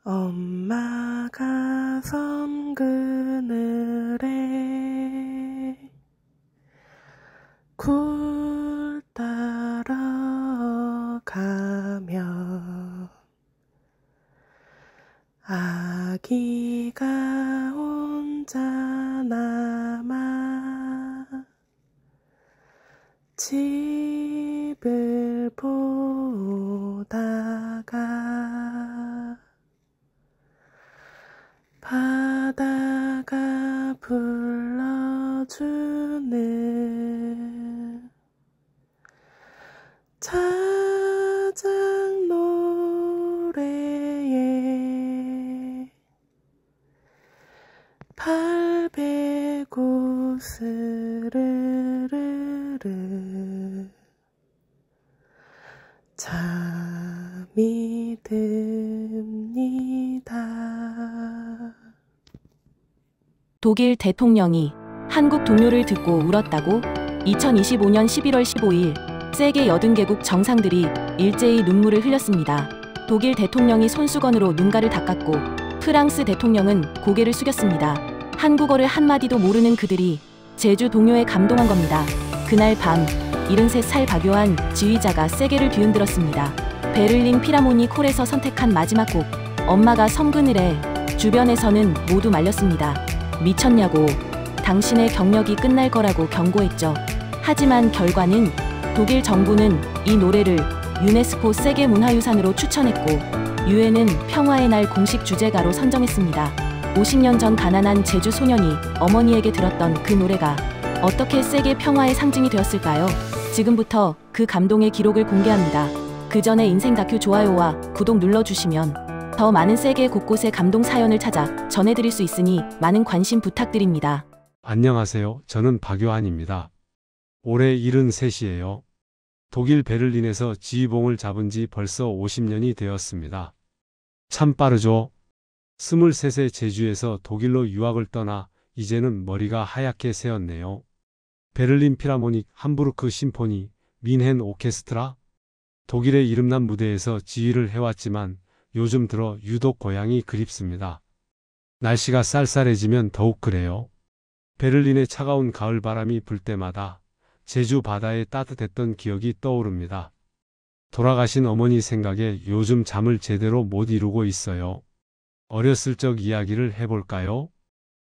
엄마가 섬 그늘에 굴 따러 가면 아기가 혼자 남아 집을 보다가 바다가 불러주는 자작 노래에 발베고 스르르르 잠이 듭니다. 독일 대통령이 한국 동요를 듣고 울었다고? 2025년 11월 15일 세계 80개국 정상들이 일제히 눈물을 흘렸습니다. 독일 대통령이 손수건으로 눈가를 닦았고 프랑스 대통령은 고개를 숙였습니다. 한국어를 한마디도 모르는 그들이 제주 동요에 감동한 겁니다. 그날 밤 73살 박요한 지휘자가 세계를 뒤흔들었습니다. 베를린 필하모닉 홀에서 선택한 마지막 곡 엄마가 섬 그늘에 주변에서는 모두 말렸습니다. 미쳤냐고, 당신의 경력이 끝날 거라고 경고했죠. 하지만 결과는 독일 정부는 이 노래를 유네스코 세계문화유산으로 추천했고 유엔은 평화의 날 공식 주제가로 선정했습니다. 50년 전 가난한 제주 소년이 어머니에게 들었던 그 노래가 어떻게 세계 평화의 상징이 되었을까요? 지금부터 그 감동의 기록을 공개합니다. 그 전에 인생 다큐 좋아요와 구독 눌러주시면 더 많은 세계 곳곳의 감동 사연을 찾아 전해드릴 수 있으니 많은 관심 부탁드립니다. 안녕하세요. 저는 박요한입니다. 올해 73이에요. 독일 베를린에서 지휘봉을 잡은 지 벌써 50년이 되었습니다. 참 빠르죠? 23세 제주에서 독일로 유학을 떠나 이제는 머리가 하얗게 새었네요. 베를린 필하모닉, 함부르크 심포니, 민헨 오케스트라, 독일의 이름난 무대에서 지휘를 해왔지만 요즘 들어 유독 고향이 그립습니다. 날씨가 쌀쌀해지면 더욱 그래요. 베를린의 차가운 가을 바람이 불 때마다 제주 바다의 따뜻했던 기억이 떠오릅니다. 돌아가신 어머니 생각에 요즘 잠을 제대로 못 이루고 있어요. 어렸을 적 이야기를 해볼까요?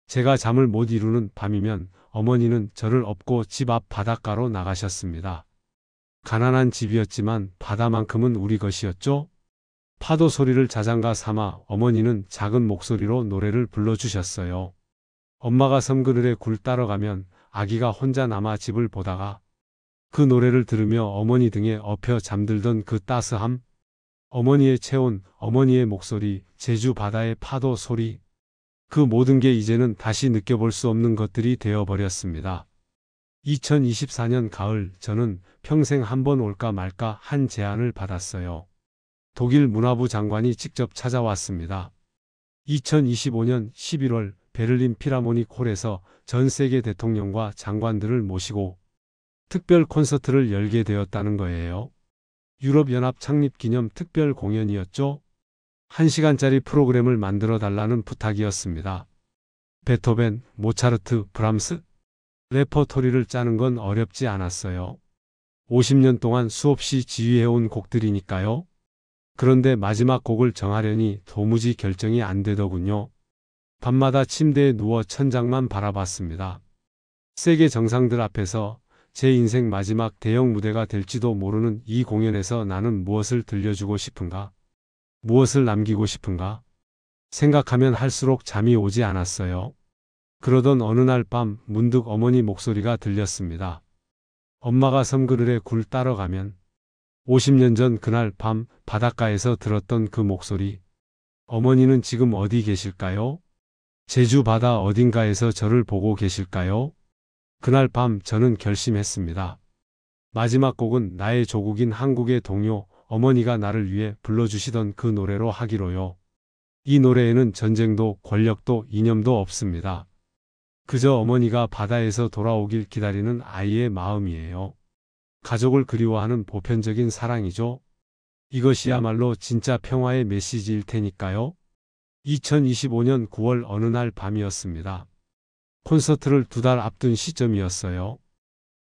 제가 잠을 못 이루는 밤이면 어머니는 저를 업고 집 앞 바닷가로 나가셨습니다. 가난한 집이었지만 바다만큼은 우리 것이었죠? 파도 소리를 자장가 삼아 어머니는 작은 목소리로 노래를 불러주셨어요. 엄마가 섬 그늘에 굴 따러 가면 아기가 혼자 남아 집을 보다가 그 노래를 들으며 어머니 등에 엎여 잠들던 그 따스함, 어머니의 체온, 어머니의 목소리, 제주 바다의 파도 소리, 그 모든 게 이제는 다시 느껴볼 수 없는 것들이 되어버렸습니다. 2024년 가을 저는 평생 한번 올까 말까 한 제안을 받았어요. 독일 문화부 장관이 직접 찾아왔습니다. 2025년 11월 베를린 필하모닉 홀에서 전 세계 대통령과 장관들을 모시고 특별 콘서트를 열게 되었다는 거예요. 유럽연합 창립 기념 특별 공연이었죠. 1시간짜리 프로그램을 만들어 달라는 부탁이었습니다. 베토벤, 모차르트, 브람스? 레퍼토리를 짜는 건 어렵지 않았어요. 50년 동안 수없이 지휘해온 곡들이니까요. 그런데 마지막 곡을 정하려니 도무지 결정이 안 되더군요. 밤마다 침대에 누워 천장만 바라봤습니다. 세계 정상들 앞에서 제 인생 마지막 대형 무대가 될지도 모르는 이 공연에서 나는 무엇을 들려주고 싶은가? 무엇을 남기고 싶은가? 생각하면 할수록 잠이 오지 않았어요. 그러던 어느 날 밤 문득 어머니 목소리가 들렸습니다. 엄마가 섬 그늘에 굴 따러 가면 50년 전 그날 밤 바닷가에서 들었던 그 목소리. 어머니는 지금 어디 계실까요? 제주 바다 어딘가에서 저를 보고 계실까요? 그날 밤 저는 결심했습니다. 마지막 곡은 나의 조국인 한국의 동요, 어머니가 나를 위해 불러주시던 그 노래로 하기로요. 이 노래에는 전쟁도 권력도 이념도 없습니다. 그저 어머니가 바다에서 돌아오길 기다리는 아이의 마음이에요. 가족을 그리워하는 보편적인 사랑이죠. 이것이야말로 진짜 평화의 메시지일 테니까요. 2025년 9월 어느 날 밤이었습니다. 콘서트를 2달 앞둔 시점이었어요.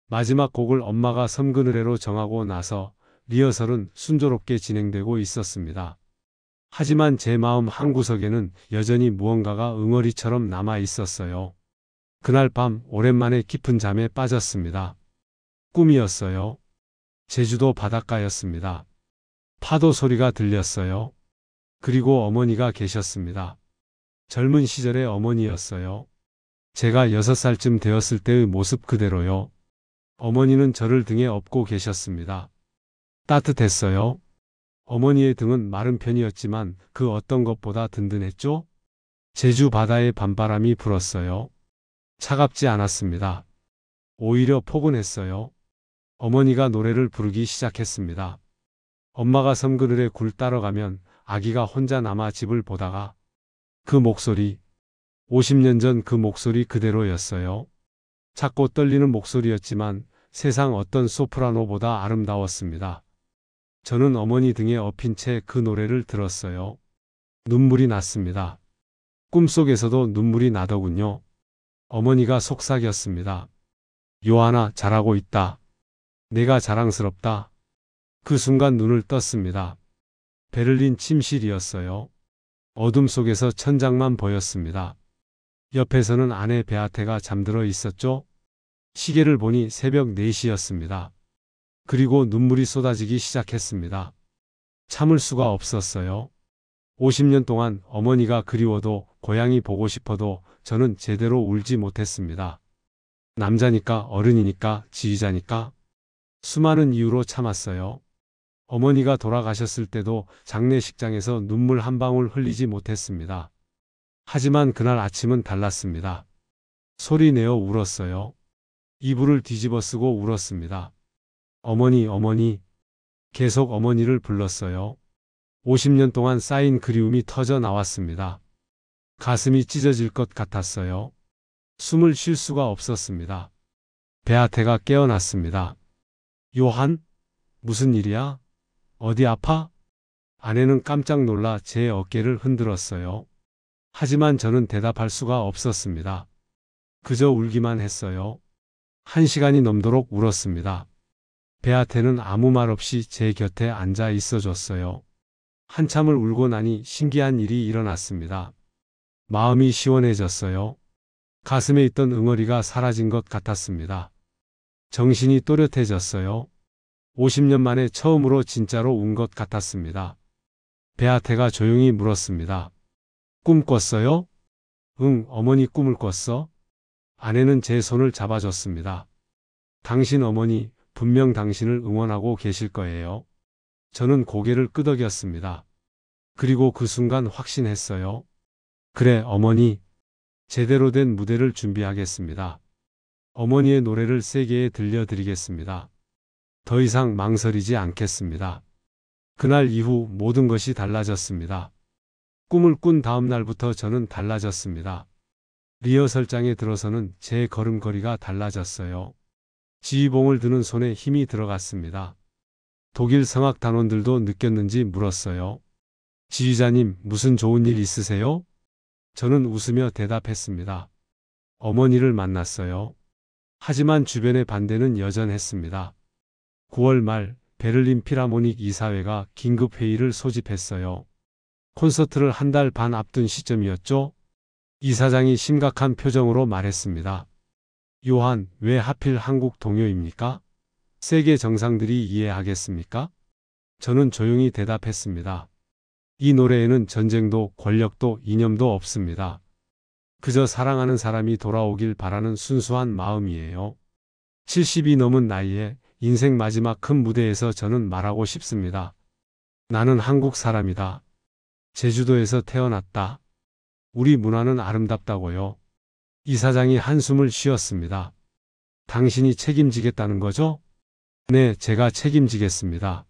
마지막 곡을 엄마가 섬그느레로 정하고 나서 리허설은 순조롭게 진행되고 있었습니다. 하지만 제 마음 한구석에는 여전히 무언가가 응어리처럼 남아 있었어요. 그날 밤 오랜만에 깊은 잠에 빠졌습니다. 꿈이었어요. 제주도 바닷가였습니다. 파도 소리가 들렸어요. 그리고 어머니가 계셨습니다. 젊은 시절의 어머니였어요. 제가 6살쯤 되었을 때의 모습 그대로요. 어머니는 저를 등에 업고 계셨습니다. 따뜻했어요. 어머니의 등은 마른 편이었지만 그 어떤 것보다 든든했죠? 제주 바다에 밤바람이 불었어요. 차갑지 않았습니다. 오히려 포근했어요. 어머니가 노래를 부르기 시작했습니다. 엄마가 섬그늘에 굴 따러 가면 아기가 혼자 남아 집을 보다가 그 목소리, 50년 전 그 목소리 그대로였어요. 작고 떨리는 목소리였지만 세상 어떤 소프라노보다 아름다웠습니다. 저는 어머니 등에 엎인 채 그 노래를 들었어요. 눈물이 났습니다. 꿈속에서도 눈물이 나더군요. 어머니가 속삭였습니다. 요한아, 잘하고 있다. 내가 자랑스럽다. 그 순간 눈을 떴습니다. 베를린 침실이었어요. 어둠 속에서 천장만 보였습니다. 옆에서는 아내 베아테가 잠들어 있었죠. 시계를 보니 새벽 4시였습니다. 그리고 눈물이 쏟아지기 시작했습니다. 참을 수가 없었어요. 50년 동안 어머니가 그리워도 고향이 보고 싶어도 저는 제대로 울지 못했습니다. 남자니까, 어른이니까, 지휘자니까 수많은 이유로 참았어요. 어머니가 돌아가셨을 때도 장례식장에서 눈물 한 방울 흘리지 못했습니다. 하지만 그날 아침은 달랐습니다. 소리 내어 울었어요. 이불을 뒤집어 쓰고 울었습니다. 어머니, 어머니. 계속 어머니를 불렀어요. 50년 동안 쌓인 그리움이 터져 나왔습니다. 가슴이 찢어질 것 같았어요. 숨을 쉴 수가 없었습니다. 베아테가 깨어났습니다. 요한? 무슨 일이야? 어디 아파? 아내는 깜짝 놀라 제 어깨를 흔들었어요. 하지만 저는 대답할 수가 없었습니다. 그저 울기만 했어요. 1시간이 넘도록 울었습니다. 베아테는 아무 말 없이 제 곁에 앉아 있어 줬어요. 한참을 울고 나니 신기한 일이 일어났습니다. 마음이 시원해졌어요. 가슴에 있던 응어리가 사라진 것 같았습니다. 정신이 또렷해졌어요. 50년 만에 처음으로 진짜로 운 것 같았습니다. 베아테가 조용히 물었습니다. 꿈 꿨어요? 응, 어머니 꿈을 꿨어? 아내는 제 손을 잡아줬습니다. 당신 어머니 분명 당신을 응원하고 계실 거예요. 저는 고개를 끄덕였습니다. 그리고 그 순간 확신했어요. 그래, 어머니. 제대로 된 무대를 준비하겠습니다. 어머니의 노래를 세계에 들려드리겠습니다. 더 이상 망설이지 않겠습니다. 그날 이후 모든 것이 달라졌습니다. 꿈을 꾼 다음 날부터 저는 달라졌습니다. 리허설장에 들어서는 제 걸음걸이가 달라졌어요. 지휘봉을 드는 손에 힘이 들어갔습니다. 독일 성악 단원들도 느꼈는지 물었어요. 지휘자님, 무슨 좋은 일 있으세요? 저는 웃으며 대답했습니다. 어머니를 만났어요. 하지만 주변의 반대는 여전했습니다. 9월 말 베를린 필하모닉 이사회가 긴급 회의를 소집했어요. 콘서트를 1달 반 앞둔 시점이었죠. 이사장이 심각한 표정으로 말했습니다. 요한, 왜 하필 한국 동요입니까? 세계 정상들이 이해하겠습니까? 저는 조용히 대답했습니다. 이 노래에는 전쟁도 권력도 이념도 없습니다. 그저 사랑하는 사람이 돌아오길 바라는 순수한 마음이에요. 70이 넘은 나이에 인생 마지막 큰 무대에서 저는 말하고 싶습니다. 나는 한국 사람이다. 제주도에서 태어났다. 우리 문화는 아름답다고요. 이사장이 한숨을 쉬었습니다. 당신이 책임지겠다는 거죠? 네, 제가 책임지겠습니다.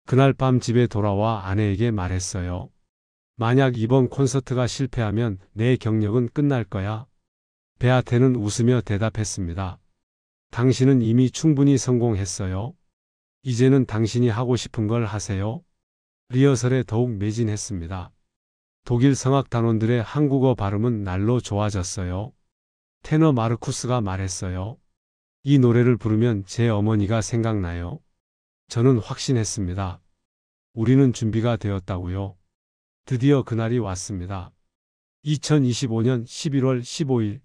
그날 밤 집에 돌아와 아내에게 말했어요. 만약 이번 콘서트가 실패하면 내 경력은 끝날 거야. 베아테는 웃으며 대답했습니다. 당신은 이미 충분히 성공했어요. 이제는 당신이 하고 싶은 걸 하세요. 리허설에 더욱 매진했습니다. 독일 성악단원들의 한국어 발음은 날로 좋아졌어요. 테너 마르쿠스가 말했어요. 이 노래를 부르면 제 어머니가 생각나요. 저는 확신했습니다. 우리는 준비가 되었다고요. 드디어 그날이 왔습니다. 2025년 11월 15일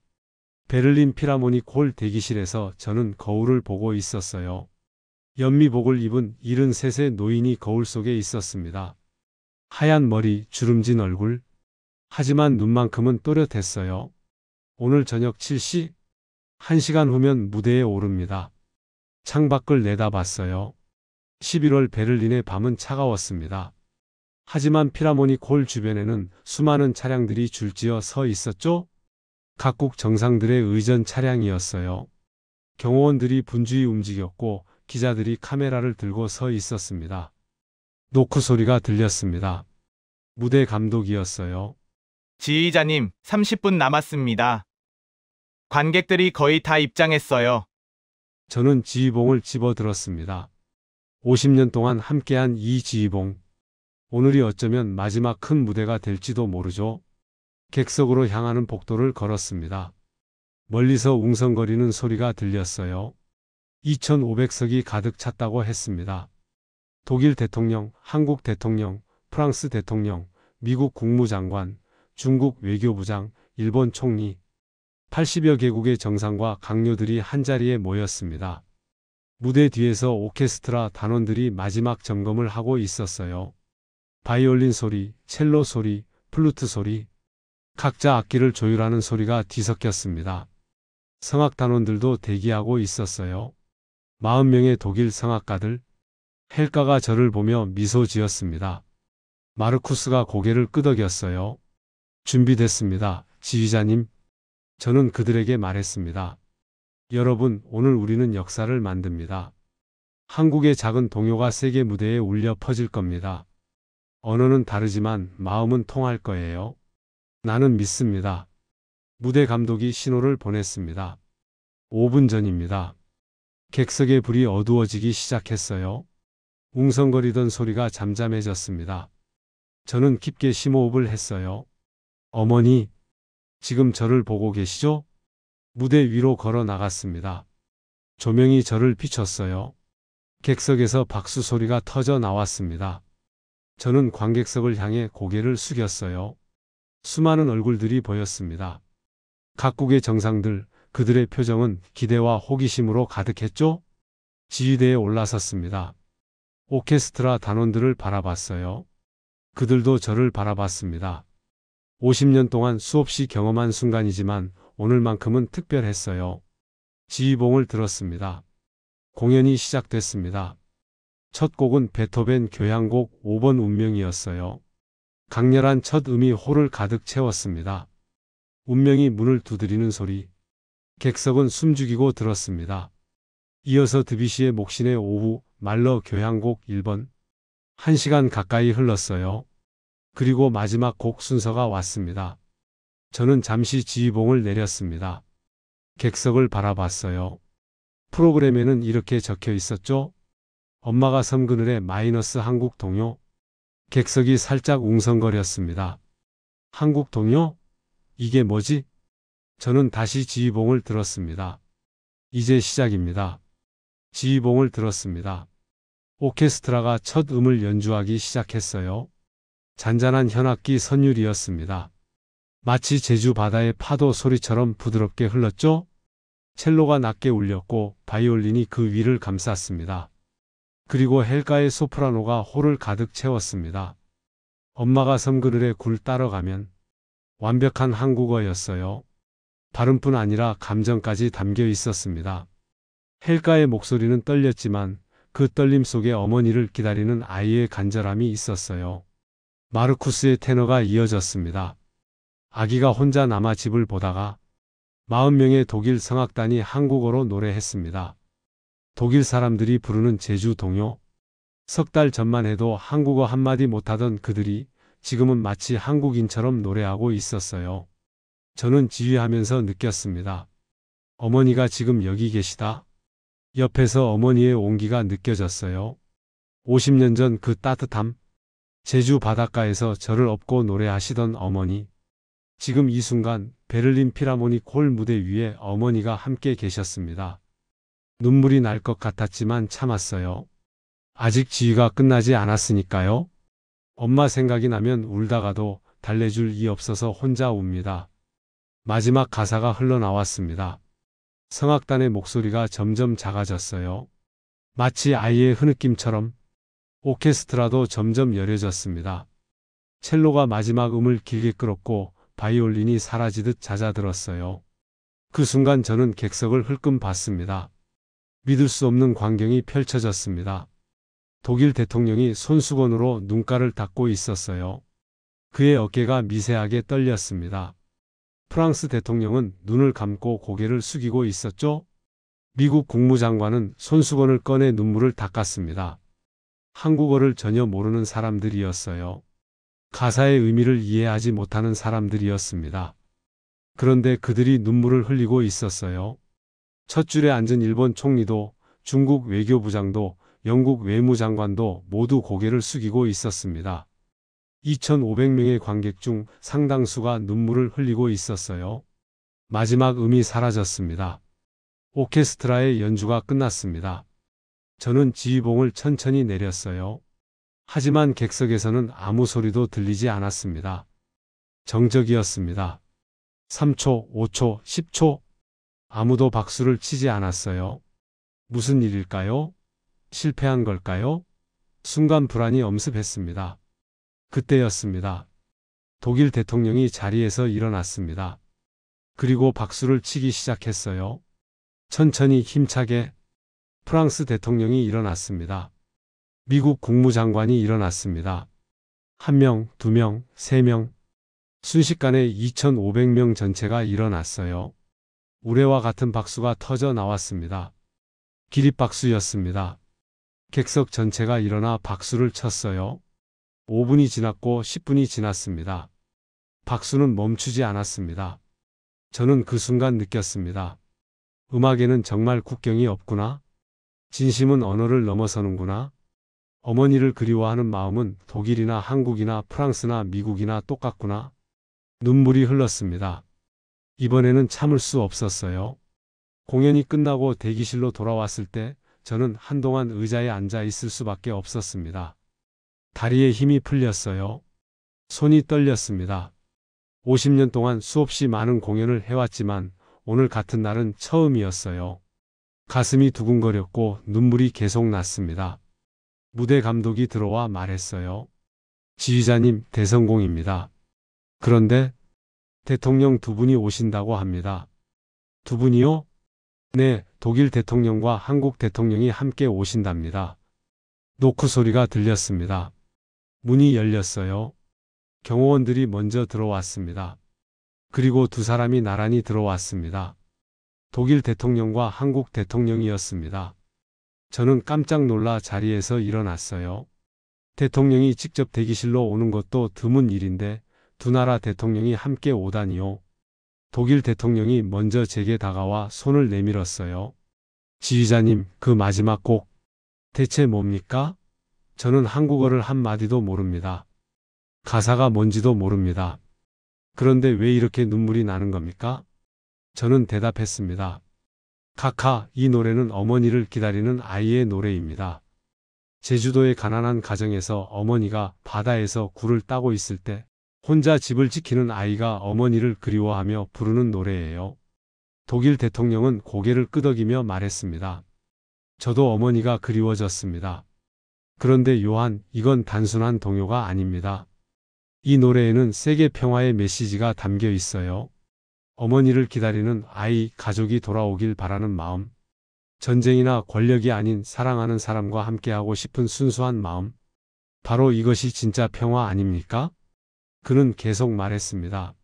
베를린 필하모닉 홀 대기실에서 저는 거울을 보고 있었어요. 연미복을 입은 73세 노인이 거울 속에 있었습니다. 하얀 머리, 주름진 얼굴. 하지만 눈만큼은 또렷했어요. 오늘 저녁 7시, 1시간 후면 무대에 오릅니다. 창밖을 내다봤어요. 11월 베를린의 밤은 차가웠습니다. 하지만 필하모닉 홀 주변에는 수많은 차량들이 줄지어 서 있었죠? 각국 정상들의 의전 차량이었어요. 경호원들이 분주히 움직였고 기자들이 카메라를 들고 서 있었습니다. 노크 소리가 들렸습니다. 무대 감독이었어요. 지휘자님, 30분 남았습니다. 관객들이 거의 다 입장했어요. 저는 지휘봉을 집어들었습니다. 50년 동안 함께한 이 지휘봉. 오늘이 어쩌면 마지막 큰 무대가 될지도 모르죠. 객석으로 향하는 복도를 걸었습니다. 멀리서 웅성거리는 소리가 들렸어요. 2,500석이 가득 찼다고 했습니다. 독일 대통령, 한국 대통령, 프랑스 대통령, 미국 국무장관, 중국 외교부장, 일본 총리, 80여 개국의 정상과 강요들이 한자리에 모였습니다. 무대 뒤에서 오케스트라 단원들이 마지막 점검을 하고 있었어요. 바이올린 소리, 첼로 소리, 플루트 소리, 각자 악기를 조율하는 소리가 뒤섞였습니다. 성악단원들도 대기하고 있었어요. 40명의 독일 성악가들. 헬가가 저를 보며 미소 지었습니다. 마르쿠스가 고개를 끄덕였어요. 준비됐습니다, 지휘자님. 저는 그들에게 말했습니다. 여러분, 오늘 우리는 역사를 만듭니다. 한국의 작은 동요가 세계 무대에 울려 퍼질 겁니다. 언어는 다르지만 마음은 통할 거예요. 나는 믿습니다. 무대 감독이 신호를 보냈습니다. 5분 전입니다. 객석의 불이 어두워지기 시작했어요. 웅성거리던 소리가 잠잠해졌습니다. 저는 깊게 심호흡을 했어요. 어머니, 지금 저를 보고 계시죠? 무대 위로 걸어 나갔습니다. 조명이 저를 비췄어요. 객석에서 박수 소리가 터져 나왔습니다. 저는 관객석을 향해 고개를 숙였어요. 수많은 얼굴들이 보였습니다. 각국의 정상들, 그들의 표정은 기대와 호기심으로 가득했죠? 지휘대에 올라섰습니다. 오케스트라 단원들을 바라봤어요. 그들도 저를 바라봤습니다. 50년 동안 수없이 경험한 순간이지만 오늘만큼은 특별했어요. 지휘봉을 들었습니다. 공연이 시작됐습니다. 첫 곡은 베토벤 교향곡 5번 운명이었어요. 강렬한 첫 음이 홀을 가득 채웠습니다. 운명이 문을 두드리는 소리. 객석은 숨죽이고 들었습니다. 이어서 드뷔시의 목신의 오후, 말러 교향곡 1번. 1시간 가까이 흘렀어요. 그리고 마지막 곡 순서가 왔습니다. 저는 잠시 지휘봉을 내렸습니다. 객석을 바라봤어요. 프로그램에는 이렇게 적혀 있었죠? 엄마가 섬 그늘에 마이너스 한국 동요. 객석이 살짝 웅성거렸습니다. 한국 동요? 이게 뭐지? 저는 다시 지휘봉을 들었습니다. 이제 시작입니다. 지휘봉을 들었습니다. 오케스트라가 첫 음을 연주하기 시작했어요. 잔잔한 현악기 선율이었습니다. 마치 제주 바다의 파도 소리처럼 부드럽게 흘렀죠? 첼로가 낮게 울렸고 바이올린이 그 위를 감쌌습니다. 그리고 헬가의 소프라노가 홀을 가득 채웠습니다. 엄마가 섬 그늘에 굴 따러 가면. 완벽한 한국어였어요. 발음뿐 아니라 감정까지 담겨 있었습니다. 헬가의 목소리는 떨렸지만 그 떨림 속에 어머니를 기다리는 아이의 간절함이 있었어요. 마르쿠스의 테너가 이어졌습니다. 아기가 혼자 남아 집을 보다가 40명의 독일 성악단이 한국어로 노래했습니다. 독일 사람들이 부르는 제주 동요. 석 달 전만 해도 한국어 한마디 못하던 그들이 지금은 마치 한국인처럼 노래하고 있었어요. 저는 지휘하면서 느꼈습니다. 어머니가 지금 여기 계시다. 옆에서 어머니의 온기가 느껴졌어요. 50년 전 그 따뜻함. 제주 바닷가에서 저를 업고 노래하시던 어머니. 지금 이 순간 베를린 필하모닉 홀 무대 위에 어머니가 함께 계셨습니다. 눈물이 날 것 같았지만 참았어요. 아직 지휘가 끝나지 않았으니까요. 엄마 생각이 나면 울다가도 달래줄 이 없어서 혼자 웁니다. 마지막 가사가 흘러나왔습니다. 성악단의 목소리가 점점 작아졌어요. 마치 아이의 흐느낌처럼. 오케스트라도 점점 여려졌습니다. 첼로가 마지막 음을 길게 끌었고 바이올린이 사라지듯 잦아들었어요. 그 순간 저는 객석을 흘끔 봤습니다. 믿을 수 없는 광경이 펼쳐졌습니다. 독일 대통령이 손수건으로 눈가를 닦고 있었어요. 그의 어깨가 미세하게 떨렸습니다. 프랑스 대통령은 눈을 감고 고개를 숙이고 있었죠? 미국 국무장관은 손수건을 꺼내 눈물을 닦았습니다. 한국어를 전혀 모르는 사람들이었어요. 가사의 의미를 이해하지 못하는 사람들이었습니다. 그런데 그들이 눈물을 흘리고 있었어요. 첫 줄에 앉은 일본 총리도, 중국 외교부장도, 영국 외무장관도 모두 고개를 숙이고 있었습니다. 2,500명의 관객 중 상당수가 눈물을 흘리고 있었어요. 마지막 음이 사라졌습니다. 오케스트라의 연주가 끝났습니다. 저는 지휘봉을 천천히 내렸어요. 하지만 객석에서는 아무 소리도 들리지 않았습니다. 정적이었습니다. 3초, 5초, 10초. 아무도 박수를 치지 않았어요. 무슨 일일까요? 실패한 걸까요? 순간 불안이 엄습했습니다. 그때였습니다. 독일 대통령이 자리에서 일어났습니다. 그리고 박수를 치기 시작했어요. 천천히 힘차게. 프랑스 대통령이 일어났습니다. 미국 국무장관이 일어났습니다. 1명, 2명, 3명. 순식간에 2,500명 전체가 일어났어요. 우레와 같은 박수가 터져 나왔습니다. 기립박수였습니다. 객석 전체가 일어나 박수를 쳤어요. 5분이 지났고 10분이 지났습니다. 박수는 멈추지 않았습니다. 저는 그 순간 느꼈습니다. 음악에는 정말 국경이 없구나. 진심은 언어를 넘어서는구나. 어머니를 그리워하는 마음은 독일이나 한국이나 프랑스나 미국이나 똑같구나. 눈물이 흘렀습니다. 이번에는 참을 수 없었어요. 공연이 끝나고 대기실로 돌아왔을 때 저는 한동안 의자에 앉아 있을 수밖에 없었습니다. 다리에 힘이 풀렸어요. 손이 떨렸습니다. 50년 동안 수없이 많은 공연을 해왔지만 오늘 같은 날은 처음이었어요. 가슴이 두근거렸고 눈물이 계속 났습니다. 무대 감독이 들어와 말했어요. 지휘자님, 대성공입니다. 그런데 대통령 두 분이 오신다고 합니다. 두 분이요? 네, 독일 대통령과 한국 대통령이 함께 오신답니다. 노크 소리가 들렸습니다. 문이 열렸어요. 경호원들이 먼저 들어왔습니다. 그리고 두 사람이 나란히 들어왔습니다. 독일 대통령과 한국 대통령이었습니다. 저는 깜짝 놀라 자리에서 일어났어요. 대통령이 직접 대기실로 오는 것도 드문 일인데 두 나라 대통령이 함께 오다니요. 독일 대통령이 먼저 제게 다가와 손을 내밀었어요. 지휘자님, 그 마지막 곡 대체 뭡니까? 저는 한국어를 한마디도 모릅니다. 가사가 뭔지도 모릅니다. 그런데 왜 이렇게 눈물이 나는 겁니까? 저는 대답했습니다. 카카, 이 노래는 어머니를 기다리는 아이의 노래입니다. 제주도의 가난한 가정에서 어머니가 바다에서 굴을 따고 있을 때 혼자 집을 지키는 아이가 어머니를 그리워하며 부르는 노래예요. 독일 대통령은 고개를 끄덕이며 말했습니다. 저도 어머니가 그리워졌습니다. 그런데 요한, 이건 단순한 동요가 아닙니다. 이 노래에는 세계 평화의 메시지가 담겨 있어요. 어머니를 기다리는 아이, 가족이 돌아오길 바라는 마음. 전쟁이나 권력이 아닌 사랑하는 사람과 함께하고 싶은 순수한 마음. 바로 이것이 진짜 평화 아닙니까? 그는 계속 말했습니다.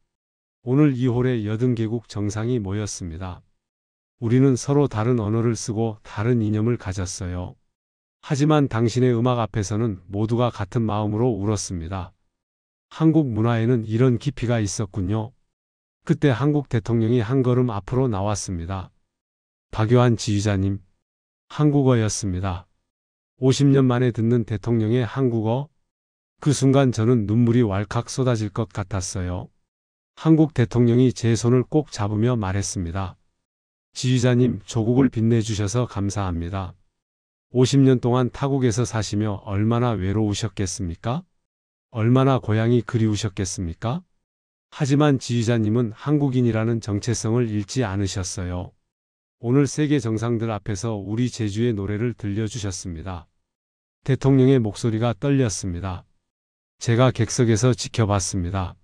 오늘 이 홀에 80개국 정상이 모였습니다. 우리는 서로 다른 언어를 쓰고 다른 이념을 가졌어요. 하지만 당신의 음악 앞에서는 모두가 같은 마음으로 울었습니다. 한국 문화에는 이런 깊이가 있었군요. 그때 한국 대통령이 한 걸음 앞으로 나왔습니다. 박요한 지휘자님, 한국어였습니다. 50년 만에 듣는 대통령의 한국어. 그 순간 저는 눈물이 왈칵 쏟아질 것 같았어요. 한국 대통령이 제 손을 꼭 잡으며 말했습니다. 지휘자님, 조국을 빛내주셔서 감사합니다. 50년 동안 타국에서 사시며 얼마나 외로우셨겠습니까? 얼마나 고향이 그리우셨겠습니까? 하지만 지휘자님은 한국인이라는 정체성을 잃지 않으셨어요. 오늘 세계 정상들 앞에서 우리 제주의 노래를 들려주셨습니다. 대통령의 목소리가 떨렸습니다. 제가 객석에서 지켜봤습니다.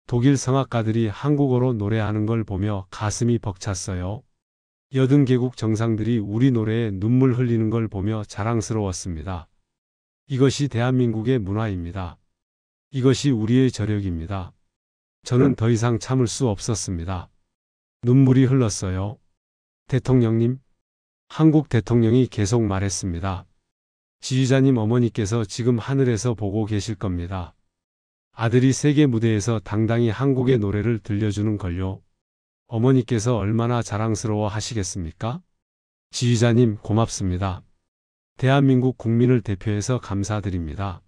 독일 성악가들이 한국어로 노래하는 걸 보며 가슴이 벅찼어요. 80개국 정상들이 우리 노래에 눈물 흘리는 걸 보며 자랑스러웠습니다. 이것이 대한민국의 문화입니다. 이것이 우리의 저력입니다. 저는 더 이상 참을 수 없었습니다. 눈물이 흘렀어요. 대통령님, 한국 대통령이 계속 말했습니다. 지휘자님, 어머니께서 지금 하늘에서 보고 계실 겁니다. 아들이 세계 무대에서 당당히 한국의 노래를 들려주는 걸요. 어머니께서 얼마나 자랑스러워 하시겠습니까? 지휘자님, 고맙습니다. 대한민국 국민을 대표해서 감사드립니다.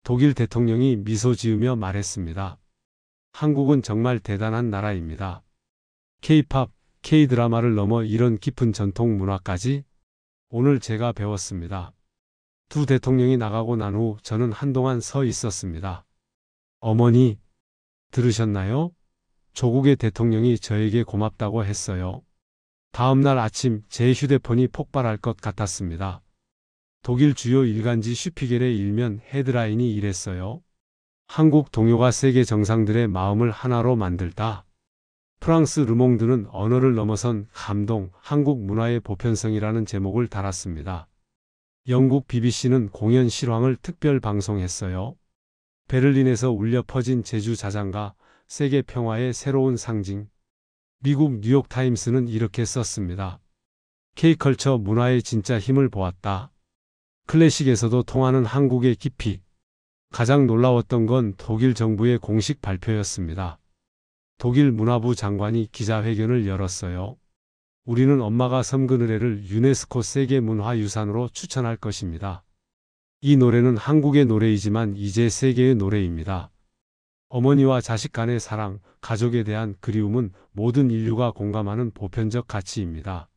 독일 대통령이 미소 지으며 말했습니다. 한국은 정말 대단한 나라입니다. K-팝, K-드라마를 넘어 이런 깊은 전통 문화까지 오늘 제가 배웠습니다. 두 대통령이 나가고 난 후 저는 한동안 서 있었습니다. 어머니, 들으셨나요? 조국의 대통령이 저에게 고맙다고 했어요. 다음 날 아침 제 휴대폰이 폭발할 것 같았습니다. 독일 주요 일간지 슈피겔의 일면 헤드라인이 이랬어요. 한국 동요가 세계 정상들의 마음을 하나로 만들다. 프랑스 르몽드는 언어를 넘어선 감동, 한국 문화의 보편성이라는 제목을 달았습니다. 영국 BBC는 공연 실황을 특별 방송했어요. 베를린에서 울려 퍼진 제주 자장가, 세계 평화의 새로운 상징. 미국 뉴욕타임스는 이렇게 썼습니다. K컬처 문화의 진짜 힘을 보았다. 클래식에서도 통하는 한국의 깊이. 가장 놀라웠던 건 독일 정부의 공식 발표였습니다. 독일 문화부 장관이 기자회견을 열었어요. 우리는 엄마가 섬 그늘에를 유네스코 세계문화유산으로 추천할 것입니다. 이 노래는 한국의 노래이지만 이제 세계의 노래입니다. 어머니와 자식 간의 사랑, 가족에 대한 그리움은 모든 인류가 공감하는 보편적 가치입니다.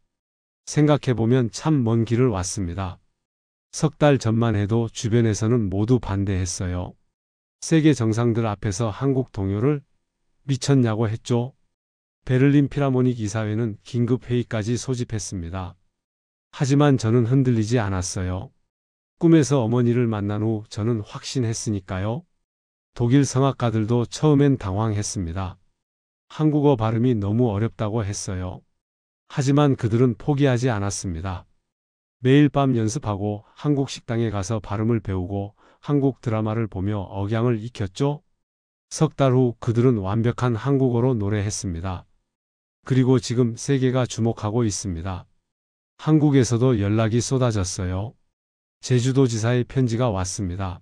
생각해보면 참 먼 길을 왔습니다. 석 달 전만 해도 주변에서는 모두 반대했어요. 세계 정상들 앞에서 한국 동요를 미쳤냐고 했죠. 베를린 필하모닉 이사회는 긴급 회의까지 소집했습니다. 하지만 저는 흔들리지 않았어요. 꿈에서 어머니를 만난 후 저는 확신했으니까요. 독일 성악가들도 처음엔 당황했습니다. 한국어 발음이 너무 어렵다고 했어요. 하지만 그들은 포기하지 않았습니다. 매일 밤 연습하고 한국 식당에 가서 발음을 배우고 한국 드라마를 보며 억양을 익혔죠. 석 달 후 그들은 완벽한 한국어로 노래했습니다. 그리고 지금 세계가 주목하고 있습니다. 한국에서도 연락이 쏟아졌어요. 제주도지사의 편지가 왔습니다.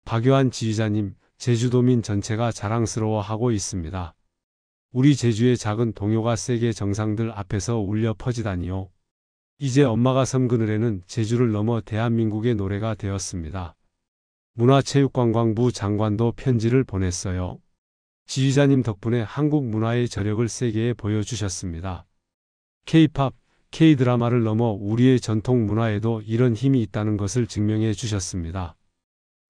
박요한 지휘자님, 제주도민 전체가 자랑스러워하고 있습니다. 우리 제주의 작은 동요가 세계 정상들 앞에서 울려 퍼지다니요. 이제 엄마가 섬 그늘에는 제주를 넘어 대한민국의 노래가 되었습니다. 문화체육관광부 장관도 편지를 보냈어요. 지휘자님 덕분에 한국 문화의 저력을 세계에 보여주셨습니다. K-팝, K-드라마를 넘어 우리의 전통 문화에도 이런 힘이 있다는 것을 증명해 주셨습니다.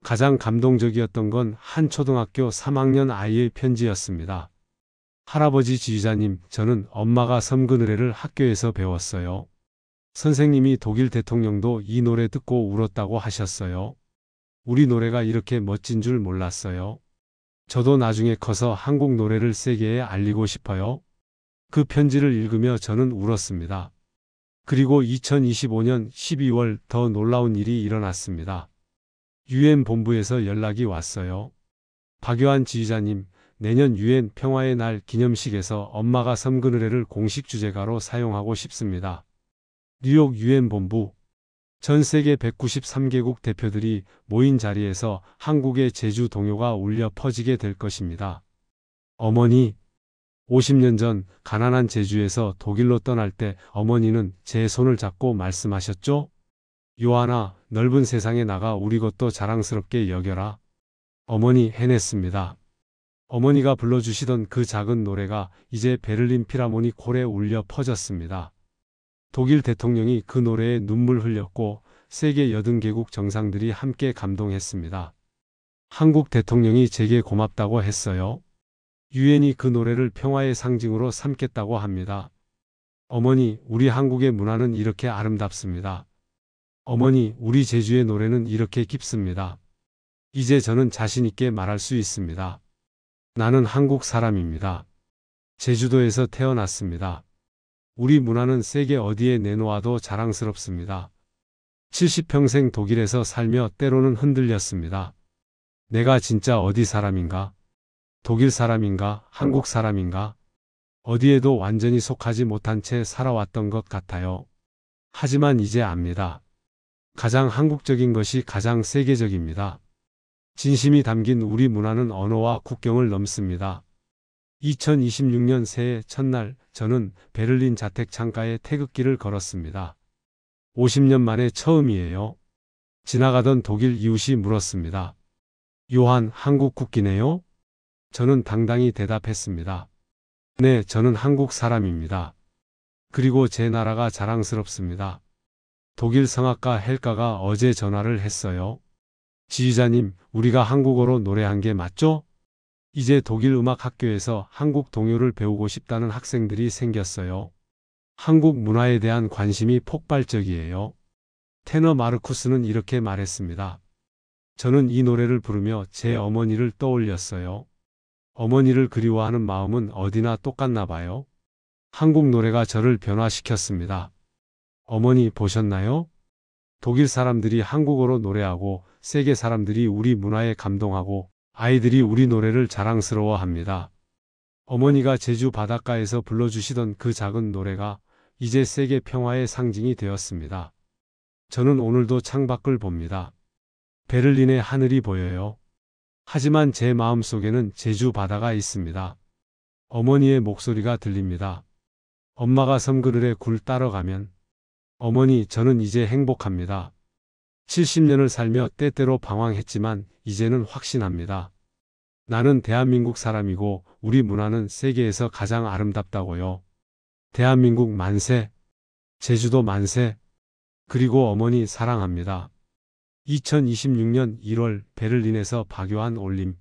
가장 감동적이었던 건 한 초등학교 3학년 아이의 편지였습니다. 할아버지 지휘자님, 저는 엄마가 섬 그늘에를 학교에서 배웠어요. 선생님이 독일 대통령도 이 노래 듣고 울었다고 하셨어요. 우리 노래가 이렇게 멋진 줄 몰랐어요. 저도 나중에 커서 한국 노래를 세계에 알리고 싶어요. 그 편지를 읽으며 저는 울었습니다. 그리고 2025년 12월 더 놀라운 일이 일어났습니다. UN 본부에서 연락이 왔어요. 박요한 지휘자님, 내년 UN 평화의 날 기념식에서 엄마가 섬 그늘에를 공식 주제가로 사용하고 싶습니다. 뉴욕 UN 본부. 전 세계 193개국 대표들이 모인 자리에서 한국의 제주 동요가 울려 퍼지게 될 것입니다. 어머니, 50년 전 가난한 제주에서 독일로 떠날 때 어머니는 제 손을 잡고 말씀하셨죠? 요한아, 넓은 세상에 나가 우리 것도 자랑스럽게 여겨라. 어머니 해냈습니다. 어머니가 불러주시던 그 작은 노래가 이제 베를린 필하모닉 홀에 울려 퍼졌습니다. 독일 대통령이 그 노래에 눈물 흘렸고 세계 80개국 정상들이 함께 감동했습니다. 한국 대통령이 제게 고맙다고 했어요. 유엔이 그 노래를 평화의 상징으로 삼겠다고 합니다. 어머니, 우리 한국의 문화는 이렇게 아름답습니다. 어머니, 우리 제주의 노래는 이렇게 깊습니다. 이제 저는 자신 있게 말할 수 있습니다. 나는 한국 사람입니다. 제주도에서 태어났습니다. 우리 문화는 세계 어디에 내놓아도 자랑스럽습니다. 70평생 독일에서 살며 때로는 흔들렸습니다. 내가 진짜 어디 사람인가? 독일 사람인가? 한국 사람인가? 어디에도 완전히 속하지 못한 채 살아왔던 것 같아요. 하지만 이제 압니다. 가장 한국적인 것이 가장 세계적입니다. 진심이 담긴 우리 문화는 언어와 국경을 넘습니다. 2026년 새해 첫날 저는 베를린 자택 창가에 태극기를 걸었습니다. 50년 만에 처음이에요. 지나가던 독일 이웃이 물었습니다. 요한, 한국 국기네요? 저는 당당히 대답했습니다. 네, 저는 한국 사람입니다. 그리고 제 나라가 자랑스럽습니다. 독일 성악가 헬가가 어제 전화를 했어요. 지휘자님, 우리가 한국어로 노래한 게 맞죠? 이제 독일 음악 학교에서 한국 동요를 배우고 싶다는 학생들이 생겼어요. 한국 문화에 대한 관심이 폭발적이에요. 테너 마르쿠스는 이렇게 말했습니다. 저는 이 노래를 부르며 제 어머니를 떠올렸어요. 어머니를 그리워하는 마음은 어디나 똑같나 봐요. 한국 노래가 저를 변화시켰습니다. 어머니 보셨나요? 독일 사람들이 한국어로 노래하고 세계 사람들이 우리 문화에 감동하고 아이들이 우리 노래를 자랑스러워합니다. 어머니가 제주 바닷가에서 불러주시던 그 작은 노래가 이제 세계 평화의 상징이 되었습니다. 저는 오늘도 창밖을 봅니다. 베를린의 하늘이 보여요. 하지만 제 마음속에는 제주 바다가 있습니다. 어머니의 목소리가 들립니다. 엄마가 섬그늘에 굴 따러 가면 어머니, 저는 이제 행복합니다. 70년을 살며 때때로 방황했지만 이제는 확신합니다. 나는 대한민국 사람이고 우리 문화는 세계에서 가장 아름답다고요. 대한민국 만세, 제주도 만세, 그리고 어머니 사랑합니다. 2026년 1월 베를린에서 박요한 올림